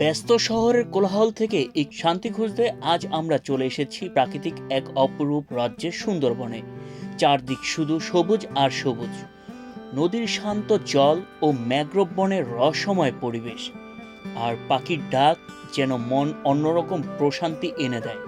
ব্যস্ত শহরের কোলাহল থেকে এক শান্তি খুঁজতে আজ আমরা চলে এসেছি প্রাকৃতিক এক অপরূপ রাজ্যে সুন্দরবনে। চারদিক শুধু সবুজ আর সবুজ, নদীর শান্ত জল ও ম্যাগ্রোভ বনের রহস্যময় পরিবেশ, আর পাখির ডাক যেন মন অন্যরকম প্রশান্তি এনে দেয়।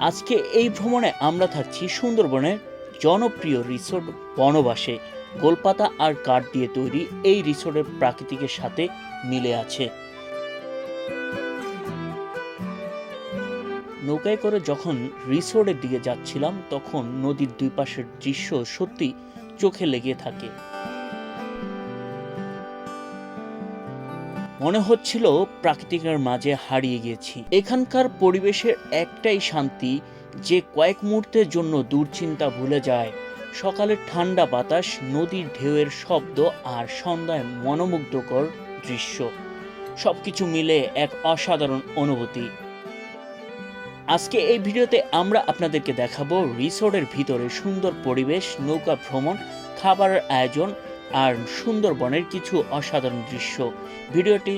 আজকে এই ভ্রমণে আমরা থাকছি সুন্দরবনের জনপ্রিয় রিসোর্ট বনবাসে। গোলপাতা আর কাঠ দিয়ে তৈরি এই রিসোর্টের প্রাকৃতিকের সাথে মিলে আছে। নৌকায় করে যখন রিসোর্টের দিকে যাচ্ছিলাম তখন নদীর দুই পাশের দৃশ্য সত্যি চোখে লেগে থাকে। মনে হচ্ছিল প্রাকৃতিকের মাঝে হারিয়ে গেছি। এখানকার পরিবেশের একটাই শান্তি, যে কয়েক মুহূর্তের জন্য দুশ্চিন্তা ভুলে যায়। সকালের ঠান্ডা বাতাস, নদীর ঢেউয়ের শব্দ আর সন্ধ্যায় মনোমুগ্ধকর দৃশ্য, সবকিছু মিলে এক অসাধারণ অনুভূতি। আজকে এই ভিডিওতে আমরা আপনাদেরকে দেখাবো রিসোর্টের ভিতরে সুন্দর পরিবেশ, নৌকা ভ্রমণ, খাবারের আয়োজন আর সুন্দরবনের কিছু অসাধারণ দৃশ্য। ভিডিওটি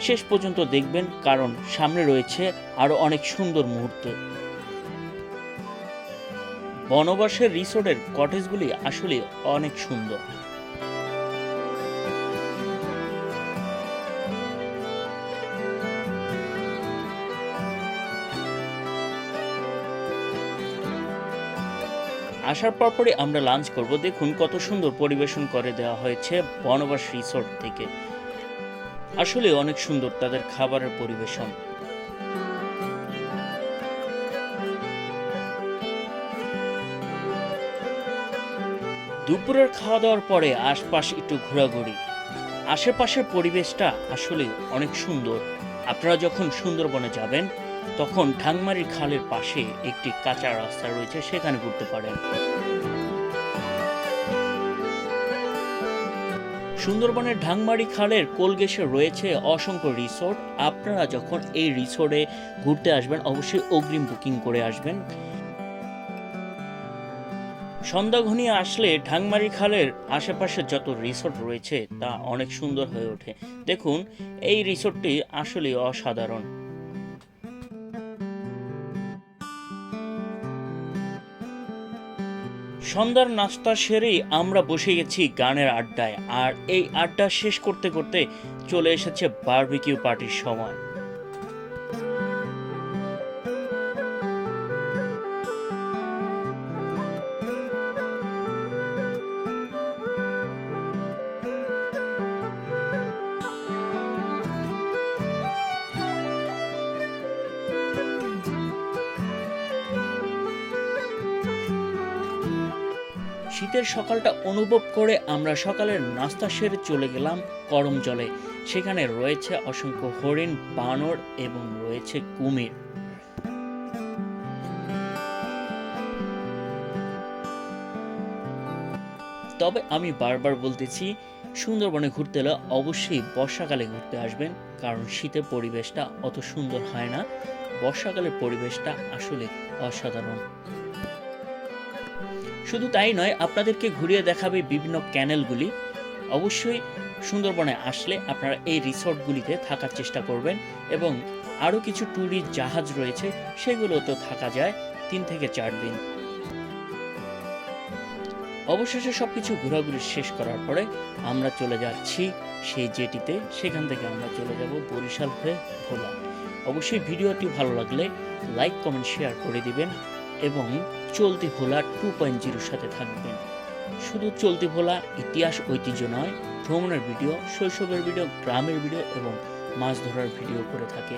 শেষ পর্যন্ত দেখবেন, কারণ সামনে রয়েছে আরও অনেক সুন্দর মুহূর্ত। বনবাসের রিসোর্টের কটেজগুলি আসলে অনেক সুন্দর। আসার পরপরই আমরা লাঞ্চ করব। দেখুন কত সুন্দর পরিবেশন করে দেওয়া হয়েছে বনবাস রিসোর্ট থেকে। আসলে অনেক সুন্দর তাদের খাবারের পরিবেশন। দুপুরের খাওয়া দাওয়ার পরে আশপাশ একটু ঘোরাঘুরি। আশেপাশের পরিবেশটা আসলে অনেক সুন্দর। আপনারা যখন সুন্দরবনে যাবেন তখন ঢাংমারির খালের পাশে একটি কাঁচা রাস্তা রয়েছে, সেখানে ঘুরতে পারেন। সুন্দরবনের ঢাংমারি খালের কোল ঘেঁষে রয়েছে অসংখ্য রিসোর্ট। আপনারা যখন এই রিসোর্টে ঘুরতে আসবেন অবশ্যই অগ্রিম বুকিং করে আসবেন। সন্ধ্যা ঘনিয়ে আসলে ঢাংমারি খালের আশেপাশে যত রিসোর্ট রয়েছে তা অনেক সুন্দর হয়ে ওঠে। দেখুন এই রিসোর্টটি আসলে অসাধারণ। সন্ধ্যার নাস্তা সেরেই আমরা বসে গেছি গানের আড্ডায়, আর এই আড্ডা শেষ করতে করতে চলে এসেছে বারবিকিউ পার্টির সময়। শীতের সকালটা অনুভব করে আমরা সকালের নাস্তা সেরে চলে গেলাম করম জলে। সেখানে রয়েছে অসংখ্য হরিণ, বানর এবং রয়েছে কুমির। তবে আমি বারবার বলতেছি, সুন্দরবনে ঘুরতে এলে অবশ্যই বর্ষাকালে ঘুরতে আসবেন, কারণ শীতে পরিবেশটা অত সুন্দর হয় না। বর্ষাকালের পরিবেশটা আসলে অসাধারণ। শুধু তাই নয়, আপনাদেরকে ঘুরিয়ে দেখাবে বিভিন্ন ক্যানেলগুলি। অবশ্যই সুন্দরবনে আসলে আপনারা এই রিসোর্টগুলিতে থাকার চেষ্টা করবেন, এবং আরও কিছু ট্যুরিস্ট জাহাজ রয়েছে, সেগুলোতেও থাকা যায় 3 থেকে 4 দিন। অবশেষে সবকিছু ঘোরাঘুরি শেষ করার পরে আমরা চলে যাচ্ছি সেই জেটিতে। সেখান থেকে আমরা চলে যাব বরিশাল হয়ে ভোলা। অবশ্যই ভিডিওটি ভালো লাগলে লাইক, কমেন্ট, শেয়ার করে দিবেন এবং চলতি ভোলা 2.0 সাথে থাকবেন। শুধু চলতি ভোলা ইতিহাস ঐতিহ্য নয়, ভ্রমণের ভিডিও, শৈশবের ভিডিও, গ্রামের ভিডিও এবং মাছ ধরার ভিডিও করে থাকে।